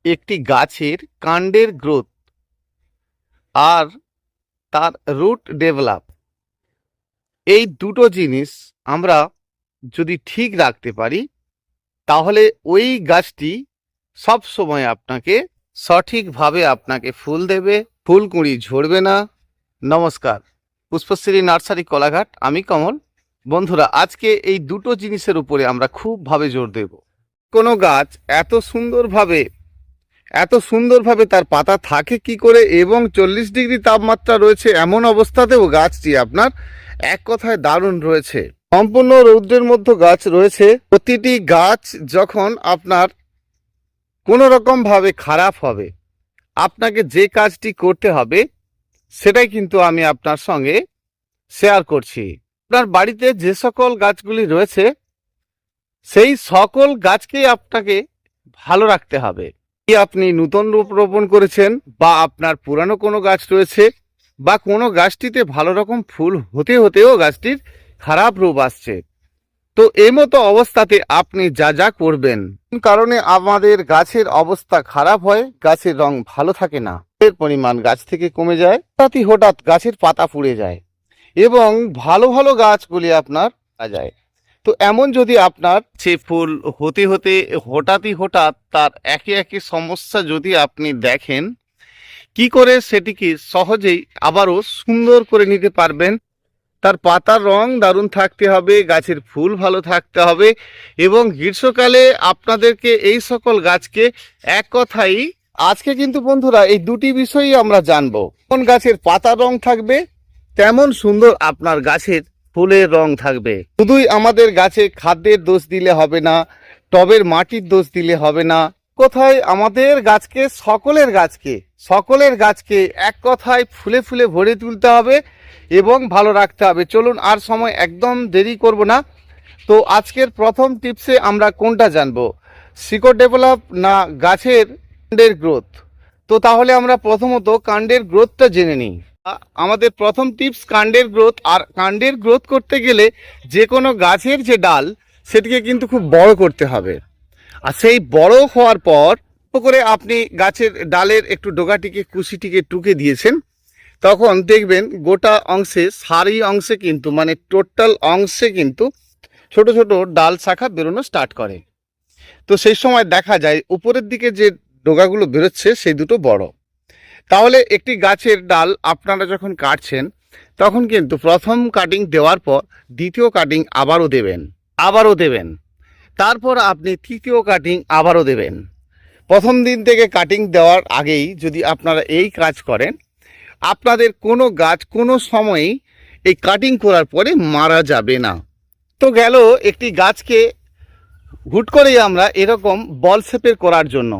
একটি গাছের কাণ্ডের গ্রোথ আর তার রুট ডেভেলপ, এই দুটো জিনিস আমরা যদি ঠিক রাখতে পারি তাহলে ওই গাছটি সব সময় আপনাকে সঠিকভাবে আপনাকে ফুল দেবে, ফুলকুঁড়ি ঝরবে না। নমস্কার, পুষ্পশ্রী নার্সারি কোলাঘাট, আমি কমল। বন্ধুরা, আজকে এই দুটো জিনিসের উপরে আমরা খুবভাবে জোর দেব। কোনো গাছ এত সুন্দরভাবে তার পাতা থাকে কি করে, এবং 40 ডিগ্রি তাপমাত্রা রয়েছে এমন অবস্থাতেও গাছটি আপনার এক কথায় দারুণ রয়েছে। সম্পূর্ণ রৌদ্রের মধ্যে গাছ রয়েছে। প্রতিটি গাছ যখন আপনার কোনো রকম ভাবে খারাপ হবে, আপনাকে যে কাজটি করতে হবে সেটাই কিন্তু আমি আপনার সঙ্গে শেয়ার করছি। আপনার বাড়িতে যে সকল গাছগুলি রয়েছে সেই সকল গাছকেই আপনাকে ভালো রাখতে হবে। আপনি নতুন রূপ রোপণ করেছেন বা আপনার পুরানো কোনো গাছ রয়েছে বা কোনো গাছটিতে ভালো রকম ফুল হতে হতেও গাছটির খারাপ রূপ আসছে, তো এই মতো অবস্থাতে আপনি যা যা করবেন, কারণে আমাদের গাছের অবস্থা খারাপ হয়, গাছের রং ভালো থাকে না, এর পরিমাণ গাছ থেকে কমে যায়, হঠাৎ গাছের পাতা পুড়ে যায় এবং ভালো ভালো গাছগুলি আপনার যায়। তো এমন যদি আপনার সে ফুল হতে হতে হঠাৎ তার একে একে সমস্যা যদি আপনি দেখেন, কি করে সেটিকে সহজেই আবারও সুন্দর করে নিতে পারবেন। তার পাতার রং দারুণ থাকতে হবে, গাছের ফুল ভালো থাকতে হবে, এবং গ্রীষ্মকালে আপনাদেরকে এই সকল গাছকে এক কথাই আজকে কিন্তু বন্ধুরা এই দুটি বিষয়ই আমরা জানবো। কোন গাছের পাতার রং থাকবে তেমন সুন্দর আপনার গাছের ফুলের রং থাকবে। শুধুই আমাদের গাছে খাদ্যের দোষ দিলে হবে না, টবের মাটির দোষ দিলে হবে না, কোথায় আমাদের গাছকে সকলের গাছকে এক কথায় ফুলে ফুলে ভরে তুলতে হবে এবং ভালো রাখতে হবে। চলুন, আর সময় একদম দেরি করব না। তো আজকের প্রথম টিপসে আমরা কোনটা জানবো, শিকড় ডেভেলপ না গাছের কাণ্ডের গ্রোথ? তো তাহলে আমরা প্রথমত কাণ্ডের গ্রোথটা জেনে নিই। আমাদের প্রথম টিপস কাণ্ডের গ্রোথ। আর কাণ্ডের গ্রোথ করতে গেলে যে কোনো গাছের যে ডাল সেটিকে কিন্তু খুব বড় করতে হবে। আর সেই বড় হওয়ার পর করে আপনি গাছের ডালের একটু ডগাটিকে কুশিটিকে টুকে দিয়েছেন, তখন দেখবেন গোটা অংশে সারি অংশে কিন্তু মানে টোটাল অংশে কিন্তু ছোট ছোট ডাল শাখা বেরোনো স্টার্ট করে। তো সেই সময় দেখা যায় উপরের দিকে যে ডগাগুলো বেরোচ্ছে সেই দুটো বড়। তাহলে একটি গাছের ডাল আপনারা যখন কাটছেন তখন কিন্তু প্রথম কাটিং দেওয়ার পর দ্বিতীয় কাটিং আবারও দেবেন, তারপর আপনি তৃতীয় কাটিং আবারও দেবেন। প্রথম দিন থেকে কাটিং দেওয়ার আগেই যদি আপনারা এই কাজ করেন, আপনাদের কোনো গাছ কোনো সময়ই এই কাটিং করার পরে মারা যাবে না। তো গেল একটি গাছকে হুট করেই আমরা এরকম বল শেপের করার জন্য,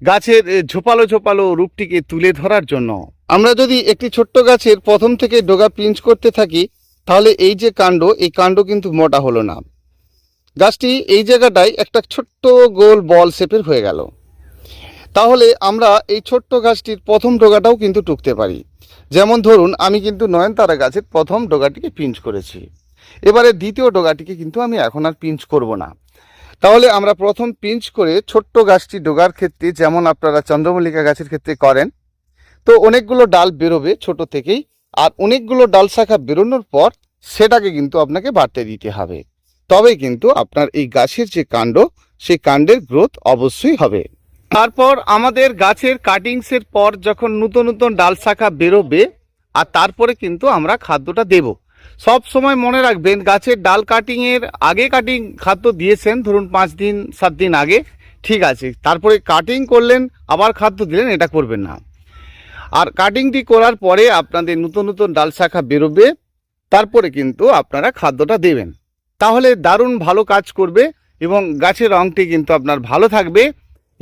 গাছের ঝোপালো ঝোপালো রূপটিকে তুলে ধরার জন্য। আমরা যদি একটি ছোট্ট গাছের প্রথম থেকে ডগা পিঞ্চ করতে থাকি তাহলে এই যে কাণ্ড, এই কাণ্ড কিন্তু মোটা হলো না, গাছটি এই জায়গাটায় একটা ছোট্ট গোল বল শেপের হয়ে গেল। তাহলে আমরা এই ছোট্ট গাছটির প্রথম ডগাটাও কিন্তু টুকতে পারি। যেমন ধরুন, আমি কিন্তু নয়নতারা গাছের প্রথম ডগাটিকে পিঞ্চ করেছি, এবারে দ্বিতীয় ডগাটিকে কিন্তু আমি এখন আর পিঞ্চ করব না। তাহলে আমরা প্রথম পিঞ্চ করে ছোট্ট গাছটি ডোগার ক্ষেত্রে, যেমন আপনারা চন্দ্রমল্লিকা গাছের ক্ষেত্রে করেন, তো অনেকগুলো ডাল বেরোবে ছোট থেকেই, আর অনেকগুলো ডাল শাখা বেরোনোর পর সেটাকে কিন্তু আপনাকে বাড়তে দিতে হবে, তবে কিন্তু আপনার এই গাছের যে কাণ্ড সেই কাণ্ডের গ্রোথ অবশ্যই হবে। তারপর আমাদের গাছের কাটিংসের পর যখন নতুন নতুন ডাল শাখা বেরোবে, আর তারপরে কিন্তু আমরা খাদ্যটা দেব। সব সময় মনে রাখবেন, গাছের ডাল কাটিংয়ের আগে কাটিং খাদ্য দিয়েছেন, ধরুন 5 দিন 7 দিন আগে, ঠিক আছে, তারপরে কাটিং করলেন আবার খাদ্য দিলেন, এটা করবেন না। আর কাটিংটি করার পরে আপনাদের নতুন নতুন ডাল শাখা বেরোবে, তারপরে কিন্তু আপনারা খাদ্যটা দেবেন, তাহলে দারুণ ভালো কাজ করবে এবং গাছের রঙটি কিন্তু আপনার ভালো থাকবে।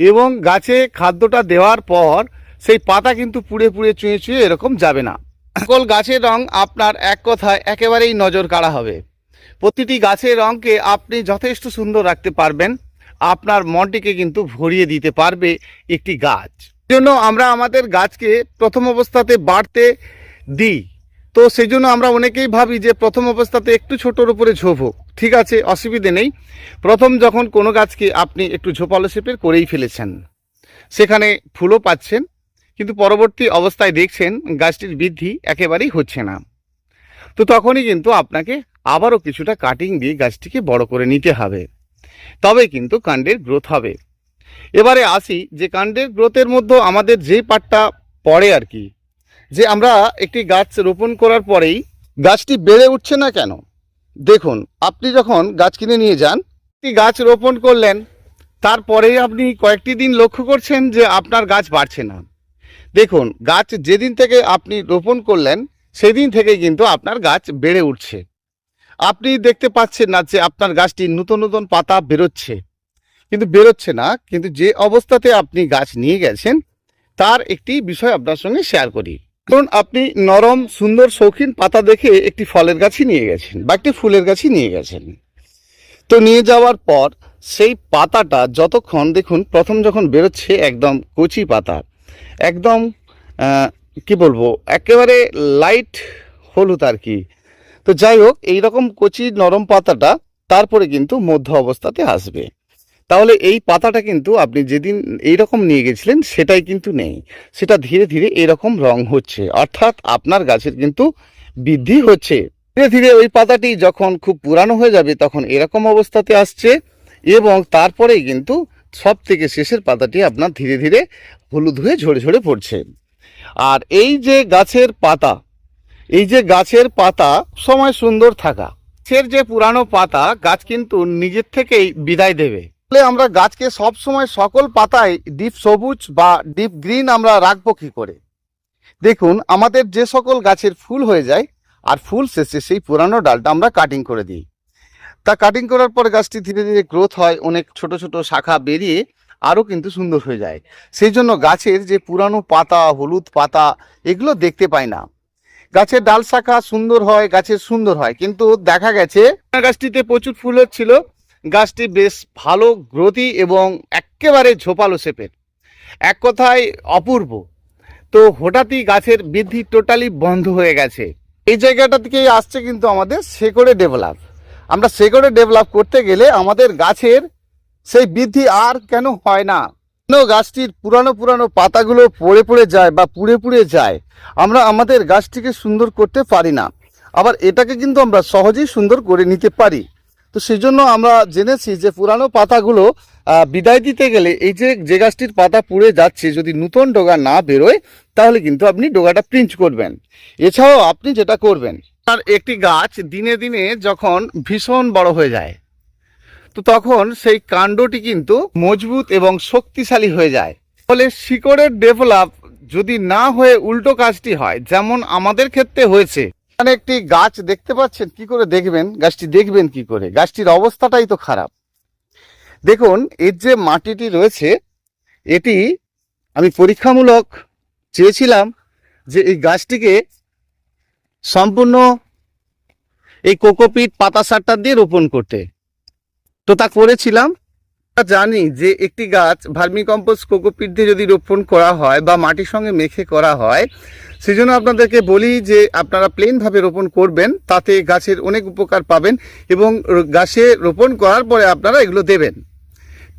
এবং গাছে খাদ্যটা দেওয়ার পর সেই পাতা কিন্তু পুড়ে পুড়ে চুঁয়ে চুঁয়ে এরকম যাবে না। সকল গাছের রং আপনার এক কথায় একেবারেই নজর কাড়া হবে। প্রতিটি গাছের রঙকে আপনি যথেষ্ট সুন্দর রাখতে পারবেন, আপনার মনটিকে কিন্তু ভরিয়ে দিতে পারবে একটি গাছ। জন্য আমরা আমাদের গাছকে প্রথম অবস্থাতে বাড়তে দিই, তো সেই জন্য আমরা অনেকেই ভাবি যে প্রথম অবস্থাতে একটু ছোটোর উপরে ঝোপ হোক, ঠিক আছে, অসুবিধে নেই। প্রথম যখন কোনো গাছকে আপনি একটু ঝোপালো শেপের করেই ফেলেছেন, সেখানে ফুলও পাচ্ছেন, কিন্তু পরবর্তী অবস্থায় দেখছেন গাছটির বৃদ্ধি একেবারেই হচ্ছে না। তো তখনই কিন্তু আপনাকে আবারও কিছুটা কাটিং দিয়ে গাছটিকে বড় করে নিতে হবে, তবে কিন্তু কাণ্ডের গ্রোথ হবে। এবারে আসি যে কাণ্ডের গ্রোথের মধ্যে আমাদের যে পার্টটা পড়ে আর কি, যে আমরা একটি গাছ রোপণ করার পরেই গাছটি বেড়ে উঠছে না কেন। দেখুন, আপনি যখন গাছ কিনে নিয়ে যান, একটি গাছ রোপণ করলেন, তারপরেই আপনি কয়েকটি দিন লক্ষ্য করছেন যে আপনার গাছ বাড়ছে না। দেখুন, গাছ যেদিন থেকে আপনি রোপণ করলেন সেদিন থেকে কিন্তু আপনার গাছ বেড়ে উঠছে। আপনি দেখতে পাচ্ছেন না যে আপনার গাছটি নতুন নতুন পাতা বেরোচ্ছে, কিন্তু বেরোচ্ছে না। কিন্তু যে অবস্থাতে আপনি গাছ নিয়ে গেছেন তার একটি বিষয় আপনার সঙ্গে শেয়ার করি। ধরুন, আপনি নরম সুন্দর শৌখিন পাতা দেখে একটি ফলের গাছই নিয়ে গেছেন বা একটি ফুলের গাছই নিয়ে গেছেন। তো নিয়ে যাওয়ার পর সেই পাতাটা যতক্ষণ, দেখুন প্রথম যখন বেরোচ্ছে একদম কচি পাতা, একদম কি বলবো, একেবারে লাইট হলুদ আর কি। তো যাই হোক, এইরকম কচি নরম পাতাটা তারপরে কিন্তু মধ্য অবস্থাতে আসবে। তাহলে এই পাতাটা কিন্তু আপনি যেদিন এইরকম নিয়ে গেছিলেন সেটাই কিন্তু নেই, সেটা ধীরে ধীরে এরকম রং হচ্ছে, অর্থাৎ আপনার গাছের কিন্তু বৃদ্ধি হচ্ছে। ধীরে ধীরে ওই পাতাটি যখন খুব পুরানো হয়ে যাবে তখন এরকম অবস্থাতে আসছে, এবং তারপরেই কিন্তু সব থেকে শেষের পাতাটি আপনার ধীরে ধীরে হলুদ হয়ে ঝরে ঝরে পড়ছে। আর এই যে গাছের পাতা, এই যে গাছের পাতা সময় সুন্দর থাকা, গাছের যে পুরানো পাতা গাছ কিন্তু নিজের থেকেই বিদায় দেবে। আমরা গাছকে সব সময় সকল পাতায় ডিপ সবুজ বা ডিপ গ্রিন আমরা রাখবো কি করে? দেখুন, আমাদের যে সকল গাছের ফুল হয়ে যায় আর ফুল শেষে সেই পুরানো ডালটা আমরা কাটিং করে দিই। তা কাটিং করার পর গাছটি ধীরে ধীরে গ্রোথ হয়, অনেক ছোট ছোট শাখা বেরিয়ে আরও কিন্তু সুন্দর হয়ে যায়। সেই জন্য গাছের যে পুরানো পাতা, হলুদ পাতা, এগুলো দেখতে পায় না। গাছের ডাল শাখা সুন্দর হয়, গাছের সুন্দর হয়, কিন্তু দেখা গেছে গাছটিতে প্রচুর ফুল হচ্ছিল, গাছটি বেশ ভালো গ্রোথি এবং একেবারে ঝোপালো শেপের, এক কথায় অপূর্ব। তো হঠাৎই গাছের বৃদ্ধি টোটালি বন্ধ হয়ে গেছে। এই জায়গাটা থেকেই আসছে কিন্তু আমাদের শেকড়ে ডেভেলপ। আমরা শেকড়ে ডেভেলপ করতে গেলে আমাদের গাছের সেই বৃদ্ধি আর কেন হয় না, কেন গাছটির পুরানো পুরানো পাতাগুলো পড়ে পড়ে যায় বা পুড়ে পুড়ে যায়, আমরা আমাদের গাছটিকে সুন্দর করতে পারি না। আবার এটাকে কিন্তু আমরা সহজেই সুন্দর করে নিতে পারি। তো সেই জন্য আমরা জেনেছি যে পুরানো পাতাগুলো বিদায় দিতে গেলে এই যে গাছটির পাতা পুড়ে যাচ্ছে, যদি নতুন ডগা না বেরোয় তাহলে কিন্তু আপনি ডগাটা প্রিঞ্চ করবেন। এছাড়াও আপনি যেটা করবেন, আর একটি গাছ দিনে দিনে যখন ভীষণ বড় হয়ে যায়, তো তখন সেই কাণ্ডটি কিন্তু মজবুত এবং শক্তিশালী হয়ে যায়। ফলে শিকড়ের ডেভেলপ যদি না হয়ে উল্টো কাজটি হয়, যেমন আমাদের ক্ষেত্রে হয়েছে। এখানে একটি গাছ দেখতে পাচ্ছেন, কি করে দেখবেন গাছটি? দেখবেন কি করে? গাছটির অবস্থাটাই তো খারাপ। দেখুন, এর যে মাটিটি রয়েছে, এটি আমি পরীক্ষামূলক চেয়েছিলাম যে এই গাছটিকে সম্পূর্ণ এই কোকোপিট পাতা সারটা দিয়ে রোপণ করতে। তো তা করেছিলাম। জানি যে একটি গাছ ভার্মিকম্পোস্ট কোকোপিট দিয়ে যদি রোপণ করা হয় বা মাটির সঙ্গে মেখে করা হয়, সেই জন্য আপনাদেরকে বলি যে আপনারা প্লেনভাবে রোপণ করবেন, তাতে গাছের অনেক উপকার পাবেন এবং গাছে রোপণ করার পরে আপনারা এগুলো দেবেন।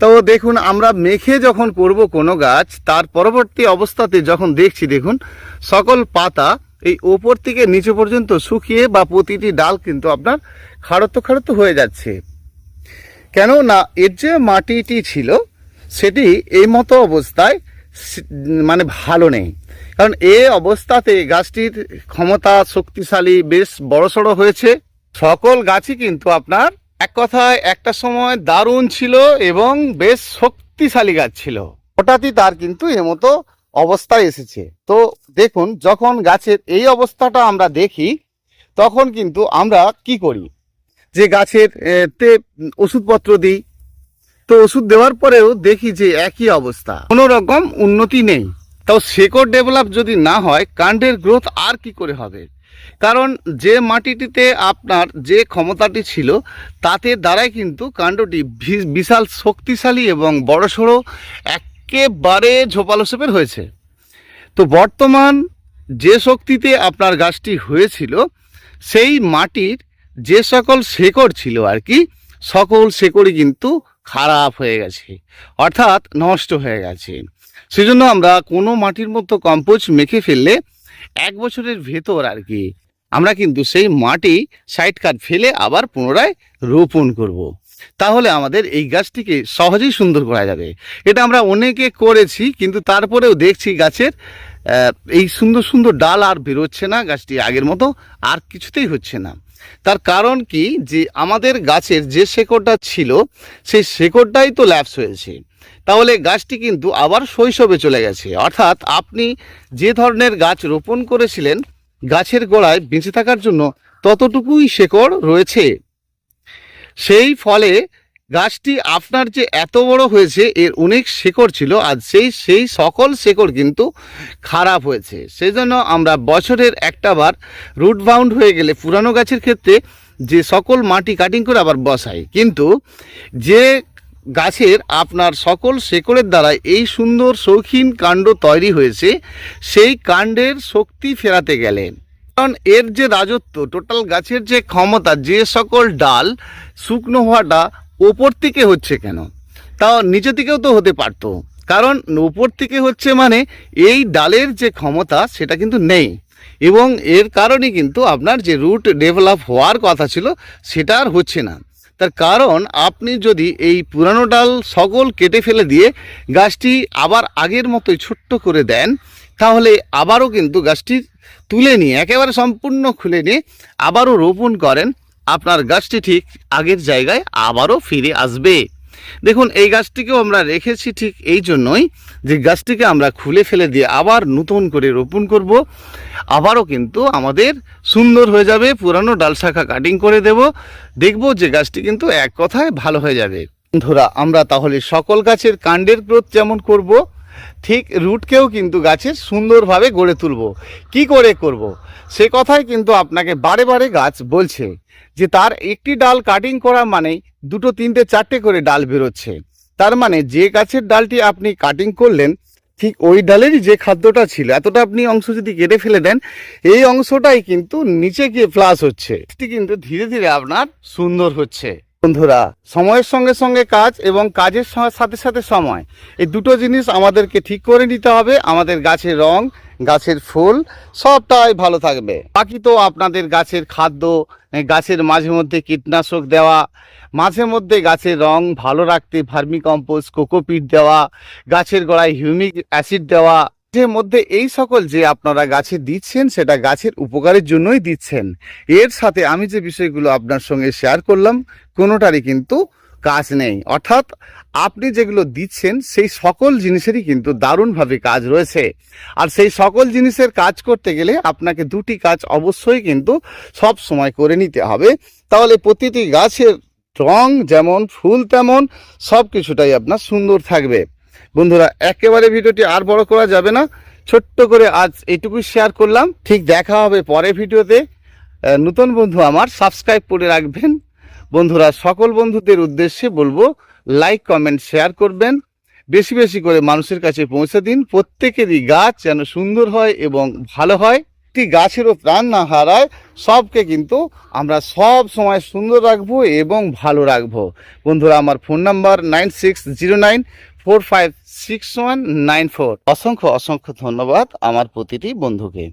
তো দেখুন, আমরা মেখে যখন করব কোনো গাছ, তার পরবর্তী অবস্থাতে যখন দেখছি, দেখুন সকল পাতা এই ওপর থেকে নিচে পর্যন্ত শুকিয়ে বা প্রতিটি ডাল কিন্তু আপনার খাড়ত্ব খাড়ত্ব হয়ে যাচ্ছে। কেন না, এর যে মাটিটি ছিল সেটি এই মতো অবস্থায় মানে ভালো নেই। কারণ এই অবস্থাতে গাছটির ক্ষমতা শক্তিশালী, বেশ বড়সড় হয়েছে। সকল গাছই কিন্তু আপনার এক কথায় একটা সময় দারুণ ছিল এবং বেশ শক্তিশালী গাছ ছিল, হঠাৎই তার কিন্তু এমতো অবস্থায় এসেছে। তো দেখুন, যখন গাছের এই অবস্থাটা আমরা দেখি তখন কিন্তু আমরা কি করি, যে গাছের তে ওষুধপত্র দিই। তো ওষুধ দেওয়ার পরেও দেখি যে একই অবস্থা, কোনো রকম উন্নতি নেই। তাও শেকড় ডেভেলপ যদি না হয়, কাণ্ডের গ্রোথ আর কি করে হবে? কারণ যে মাটিটিতে আপনার যে ক্ষমতাটি ছিল তাতে দ্বারাই কিন্তু কাণ্ডটি বিশাল শক্তিশালী এবং বড়সড় একেবারে ঝোপালো শেপের হয়েছে। তো বর্তমান যে শক্তিতে আপনার গাছটি হয়েছিল, সেই মাটির যে সকল শেকড় ছিল আর কি, সকল শেকড়ই কিন্তু খারাপ হয়ে গেছে, অর্থাৎ নষ্ট হয়ে গেছে। সেজন্য আমরা কোনো মাটির মতো কম্পোস্ট মেখে ফেললে 1 বছরের ভেতর আর কি আমরা কিন্তু সেই মাটি সাইড কাট ফেলে আবার পুনরায় রোপণ করব। তাহলে আমাদের এই গাছটিকে সহজেই সুন্দর করা যাবে। এটা আমরা অনেকে করেছি, কিন্তু তারপরেও দেখছি গাছের এই সুন্দর সুন্দর ডাল আর বেরোচ্ছে না, গাছটি আগের মতো আর কিছুতেই হচ্ছে না। তার কারণ কি, যে আমাদের গাছের যে শেকড়টা ছিল সেই শেকড়টাই তো ল্যাপস হয়েছে। তাহলে গাছটি কিন্তু আবার শৈশবে চলে গেছে। অর্থাৎ আপনি যে ধরনের গাছ রোপণ করেছিলেন গাছের গোড়ায় বেঁচে থাকার জন্য ততটুকুই শেকড় রয়েছে। সেই ফলে গাছটি আপনার যে এত বড় হয়েছে এর অনেক শেকড় ছিল, আর সেই সকল শেকড় কিন্তু খারাপ হয়েছে। সেই জন্য আমরা বছরের একটা বার রুট বাউন্ড হয়ে গেলে পুরানো গাছের ক্ষেত্রে যে সকল মাটি কাটিং করে আবার বসাই, কিন্তু যে গাছের আপনার সকল শেকড়ের দ্বারা এই সুন্দর শৌখিন কাণ্ড তৈরি হয়েছে সেই কাণ্ডের শক্তি ফেরাতে গেলে, কারণ এর যে রাজত্ব, টোটাল গাছের যে ক্ষমতা, যে সকল ডাল শুকনো হওয়াটা ওপর থেকে হচ্ছে কেন, তাও নিচে থেকেও তো হতে পারতো। কারণ ওপর থেকে হচ্ছে মানে এই ডালের যে ক্ষমতা সেটা কিন্তু নেই, এবং এর কারণে কিন্তু আপনার যে রুট ডেভেলপ হওয়ার কথা ছিল সেটা আর হচ্ছে না। তার কারণ আপনি যদি এই পুরানো ডাল সকল কেটে ফেলে দিয়ে গাছটি আবার আগের মতোই ছোট্ট করে দেন, তাহলে আবারও কিন্তু গাছটি তুলে নিয়ে একেবারে সম্পূর্ণ খুলে নিয়ে আবারও রোপণ করেন, আপনার গাছটি ঠিক আগের জায়গায় আবারও ফিরে আসবে। দেখুন, এই গাছটিকেও আমরা রেখেছি ঠিক এই জন্যই যে গাছটিকে আমরা খুলে ফেলে দিয়ে আবার নতুন করে রোপণ করব, আবারও কিন্তু আমাদের সুন্দর হয়ে যাবে। পুরানো ডাল শাখা কাটিং করে দেব, দেখব যে গাছটি কিন্তু এক কথায় ভালো হয়ে যাবে। বন্ধুরা, আমরা তাহলে সকল গাছের কাণ্ডের গ্রোথ যেমন করব, ঠিক রুটকেও কিন্তু গাছের সুন্দরভাবে গড়ে তুলব। কি করে করব সে কথাই কিন্তু আপনাকে বারে বারে গাছ বলছে যে তার একটি ডাল কাটিং করা মানে 2, 3, 4টে করে ডাল বেরোচ্ছে। তার মানে যে গাছের ডালটি আপনি কাটিং করলেন ঠিক ওই ডালেরই যে খাদ্যটা ছিল, এতটা আপনি অংশ যদি কেটে ফেলে দেন, এই অংশটাই কিন্তু নিচে গিয়ে প্লাস হচ্ছে, এটি কিন্তু ধীরে ধীরে আপনার সুন্দর হচ্ছে। বন্ধুরা, সময়ের সঙ্গে সঙ্গে কাজ এবং কাজের সাথে সাথে সময়, এই দুটো জিনিস আমাদেরকে ঠিক করে নিতে হবে। আমাদের গাছের রং, গাছের ফুল সবটাই ভালো থাকবে। বাকি তো আপনাদের গাছের খাদ্য, গাছের মাঝে মধ্যে কীটনাশক দেওয়া, মাঝে মধ্যে গাছের রং ভালো রাখতে ভার্মি কম্পোস্ট, কোকোপিট দেওয়া, গাছের গোড়ায় হিউমিক অ্যাসিড দেওয়া, এর মধ্যে এই সকল যে আপনারা গাছে দিচ্ছেন সেটা গাছের উপকারের জন্যই দিচ্ছেন। এর সাথে আমি যে বিষয়গুলো আপনার সঙ্গে শেয়ার করলাম কোনোটারই কিন্তু কাজ নেই। অর্থাৎ আপনি যেগুলো দিচ্ছেন সেই সকল জিনিসেরই কিন্তু দারুণভাবে কাজ রয়েছে। আর সেই সকল জিনিসের কাজ করতে গেলে আপনাকে দুটি কাজ অবশ্যই কিন্তু সব সময় করে নিতে হবে, তাহলে প্রতিটি গাছের রং যেমন ফুল তেমন সব কিছুটাই আপনার সুন্দর থাকবে। বন্ধুরা, একেবারে ভিডিওটি আর বড় করা যাবে না, ছোট্ট করে আজ এইটুকুই শেয়ার করলাম। ঠিক দেখা হবে পরের ভিডিওতে। নতুন বন্ধু আমার সাবস্ক্রাইব করে রাখবেন। বন্ধুরা, সকল বন্ধুদের উদ্দেশ্যে বলবো লাইক, কমেন্ট, শেয়ার করবেন, বেশি বেশি করে মানুষের কাছে পৌঁছে দিন। প্রত্যেকেরই গাছ যেন সুন্দর হয় এবং ভালো হয়, একটি গাছেরও প্রাণ না হারায়। সবকে কিন্তু আমরা সব সময় সুন্দর রাখবো এবং ভালো রাখবো। বন্ধুরা, আমার ফোন নাম্বার 9609456194। অসংখ্য অসংখ্য ধন্যবাদ আমার প্রতিটি বন্ধুকে।